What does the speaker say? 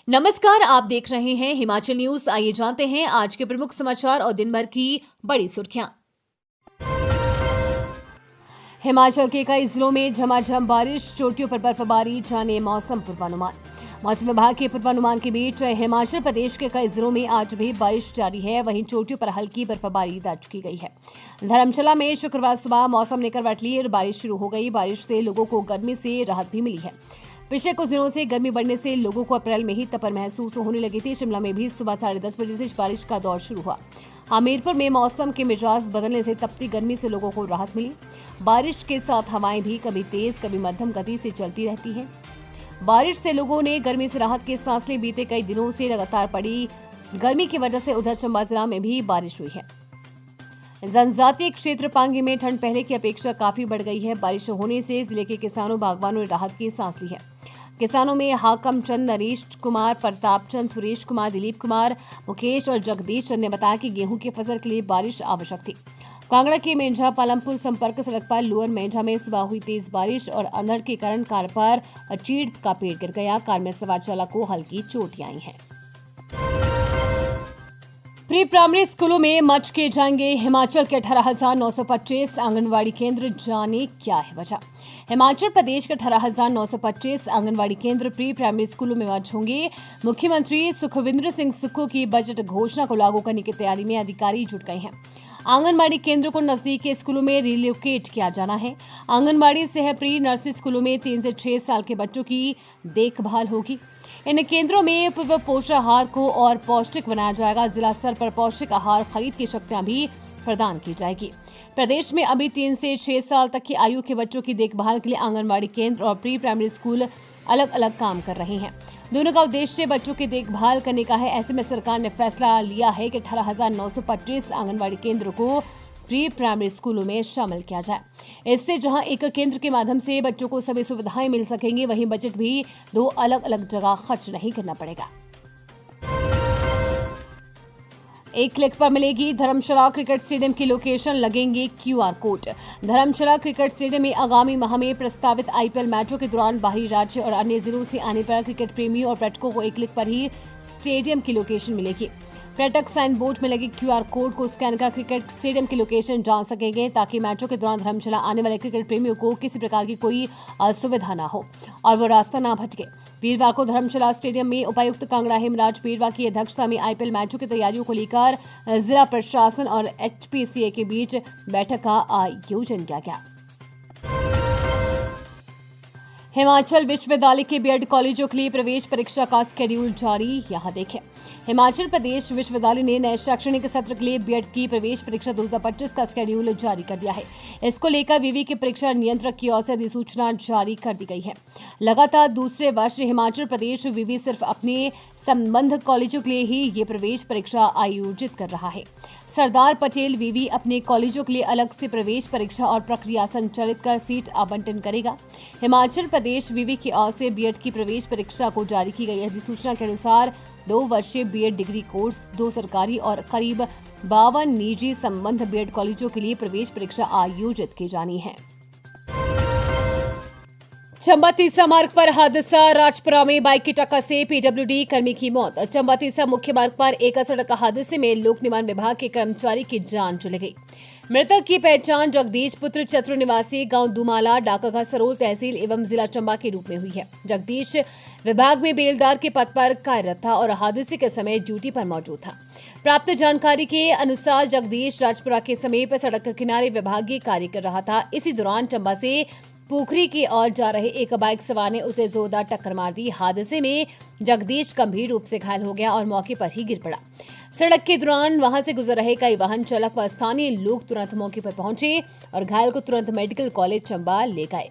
नमस्कार, आप देख रहे हैं हिमाचल न्यूज। आइए जानते हैं आज के प्रमुख समाचार और दिन भर की बड़ी सुर्खियां। हिमाचल के कई जिलों में झमाझम बारिश, चोटियों पर बर्फबारी, जाने मौसम पूर्वानुमान। मौसम विभाग के पूर्वानुमान के बीच हिमाचल प्रदेश के कई जिलों में आज भी बारिश जारी है। वहीं चोटियों पर हल्की बर्फबारी दर्ज की गई है। धर्मशाला में शुक्रवार सुबह मौसम ने करवट ली और बारिश शुरू हो गई। बारिश से लोगों को गर्मी से राहत भी मिली है। पिछले कुछ दिनों से गर्मी बढ़ने से लोगों को अप्रैल में ही तपन महसूस होने लगी थी। शिमला में भी सुबह 10:30 बजे से बारिश का दौर शुरू हुआ। हमीरपुर में मौसम के मिजाज बदलने से तपती गर्मी से लोगों को राहत मिली। बारिश के साथ हवाएं भी कभी तेज कभी मध्यम गति से चलती रहती हैं। बारिश से लोगों ने गर्मी से राहत की सांस ली। बीते कई दिनों से लगातार पड़ी गर्मी की वजह से उधर चंबा जिला में भी बारिश हुई है। जनजातीय क्षेत्र पांगी में ठंड पहले की अपेक्षा काफी बढ़ गई है। बारिश होने से जिले के किसानों बागवानों ने राहत की सांस ली है। किसानों में हाकम चंद, नरेश कुमार, प्रताप चंद, सुरेश कुमार, दिलीप कुमार, मुकेश और जगदीश चंद ने बताया कि गेहूं की फसल के लिए बारिश आवश्यक थी। कांगड़ा के मेंढा पालमपुर संपर्क सड़क पर लोअर मेंढा में सुबह हुई तेज बारिश और अंधड़ के कारण कार पर चीड़ का पेड़ गिर गया। कार में सवार चालक को हल्की चोटें आई हैं। प्री प्राइमरी स्कूलों में मच के जाएंगे हिमाचल के 18,925 आंगनवाड़ी केंद्र। जाने क्या है वजह। हिमाचल प्रदेश के 18,925 आंगनवाड़ी केंद्र प्री प्राइमरी स्कूलों में मच होंगे। मुख्यमंत्री सुखविंदर सिंह सुक्खू की बजट घोषणा को लागू करने की तैयारी में अधिकारी जुट गए हैं। आंगनबाड़ी केंद्र को नजदीक के स्कूलों में रिलोकेट किया जाना है। आंगनबाड़ी सह प्री नर्सरी स्कूलों में 3 से 6 साल के बच्चों की देखभाल होगी। इन केंद्रों में पूर्व पोषाहार को और पौष्टिक बनाया जाएगा। जिला स्तर पर पौष्टिक आहार खरीद की शक्तियां भी प्रदान की जाएगी। प्रदेश में अभी 3 से 6 साल तक की आयु के बच्चों की देखभाल के लिए आंगनबाड़ी केंद्र और प्री प्राइमरी स्कूल अलग अलग काम कर रहे हैं। दोनों का उद्देश्य बच्चों की देखभाल करने का है। ऐसे में सरकार ने फैसला लिया है कि 18,925 आंगनबाड़ी केंद्रों को प्री प्राइमरी स्कूलों में शामिल किया जाए। इससे जहां एक केंद्र के माध्यम से बच्चों को सभी सुविधाएं मिल सकेंगी, वहीं बजट भी 2 अलग अलग जगह खर्च नहीं करना पड़ेगा। एक क्लिक पर मिलेगी धर्मशाला क्रिकेट स्टेडियम की लोकेशन, लगेंगे QR कोड। धर्मशाला क्रिकेट स्टेडियम में आगामी माह में प्रस्तावित IPL मैचों के दौरान बाहरी राज्य और अन्य जिलों से आने पर क्रिकेट प्रेमी और पर्यटकों को एक क्लिक पर ही स्टेडियम की लोकेशन मिलेगी। पर्यटक साइन बोर्ड में लगे QR कोड को स्कैन कर क्रिकेट स्टेडियम की लोकेशन जान सकेंगे, ताकि मैचों के दौरान धर्मशाला आने वाले क्रिकेट प्रेमियों को किसी प्रकार की कोई असुविधा न हो और वो रास्ता न भटके। वीरवार को धर्मशाला स्टेडियम में उपायुक्त कांगड़ा हेमराज पेरवा की अध्यक्षता में IPL मैचों की तैयारियों को लेकर जिला प्रशासन और HPCA के बीच बैठक का आयोजन किया गया। हिमाचल विश्वविद्यालय के बीएड कॉलेजों के लिए प्रवेश परीक्षा का शेड्यूल जारी। यहां देखें, हिमाचल प्रदेश विश्वविद्यालय ने नए शैक्षणिक सत्र के लिए बीएड की प्रवेश परीक्षा 2025 का शेड्यूल जारी कर दिया है। इसको लेकर विवि के परीक्षा नियंत्रक की ओर से अधिसूचना जारी कर दी गई है। लगातार दूसरे वर्ष हिमाचल प्रदेश विवि सिर्फ अपने संबद्ध कॉलेजों के लिए ही ये प्रवेश परीक्षा आयोजित कर रहा है। सरदार पटेल विवि अपने कॉलेजों के लिए अलग से प्रवेश परीक्षा और प्रक्रिया संचालित कर सीट आवंटन करेगा। हिमाचल प्रदेश विवि की ओर से बीएड की प्रवेश परीक्षा को जारी की गई अधिसूचना के अनुसार 2 वर्षीय बीएड डिग्री कोर्स, 2 सरकारी और करीब 52 निजी संबद्ध बीएड कॉलेजों के लिए प्रवेश परीक्षा आयोजित की जानी है। चंबा तीसा मार्ग पर हादसा, राजपुरा में बाइक की टक्कर से PWD कर्मी की मौत। चंबा तीसा मुख्य मार्ग पर एक सड़क हादसे में लोक निर्माण विभाग के कर्मचारी की जान चली गई। मृतक की पहचान जगदीश पुत्र चतुर निवासी गांव दुमाला, डाकघर सरोल तहसील एवं जिला चंबा के रूप में हुई है। जगदीश विभाग में बेलदार के पद पर कार्यरत था और हादसे के समय ड्यूटी पर मौजूद था। प्राप्त जानकारी के अनुसार जगदीश राजपुरा के समीप सड़क किनारे विभागीय कार्य कर रहा था। इसी दौरान चंबा से पोखरी की ओर जा रहे एक बाइक सवार ने उसे जोरदार टक्कर मार दी। हादसे में जगदीश गंभीर रूप से घायल हो गया और मौके पर ही गिर पड़ा। सड़क के दौरान वहां से गुजर रहे कई वाहन चालक व स्थानीय लोग तुरंत मौके पर पहुंचे और घायल को तुरंत मेडिकल कॉलेज चंबा ले गए।